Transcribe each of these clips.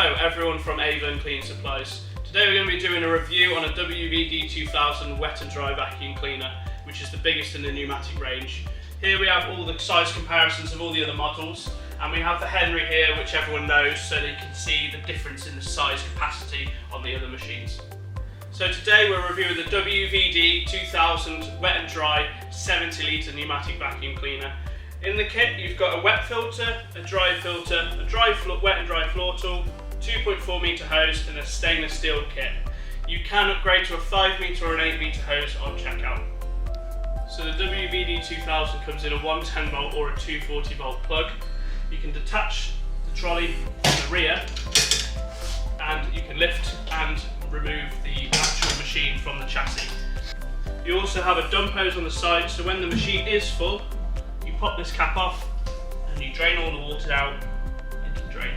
Hello everyone from Avon Clean Supplies. Today we're going to be doing a review on a WVD2000 wet and dry vacuum cleaner, which is the biggest in the Numatic range. Here we have all the size comparisons of all the other models, and we have the Henry here, which everyone knows, so they can see the difference in the size capacity on the other machines. So today we're reviewing the WVD2000 wet and dry 70 litre pneumatic vacuum cleaner. In the kit you've got a wet filter, a dry filter, a wet and dry floor tool, 2.4 metre hose and a stainless steel kit. You can upgrade to a 5 metre or an 8 metre hose on checkout. So the WVD2000 comes in a 110 volt or a 240 volt plug. You can detach the trolley from the rear and you can lift and remove the actual machine from the chassis. You also have a dump hose on the side, so when the machine is full, you pop this cap off and you drain all the water out into the drain.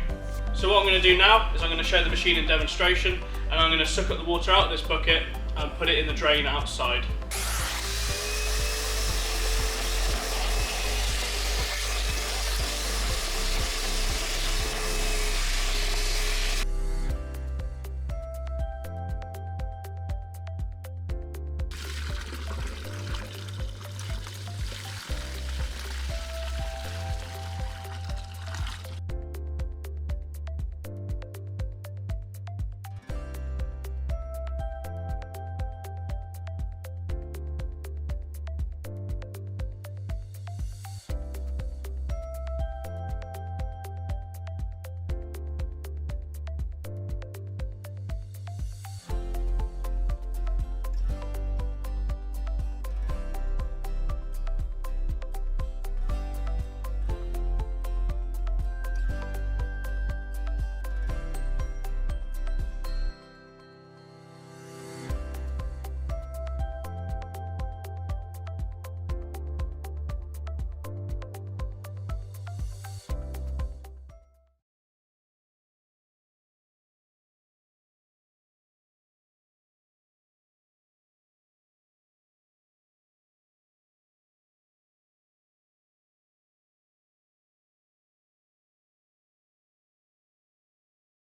So what I'm going to do now is I'm going to show the machine in demonstration, and I'm going to suck up the water out of this bucket and put it in the drain outside.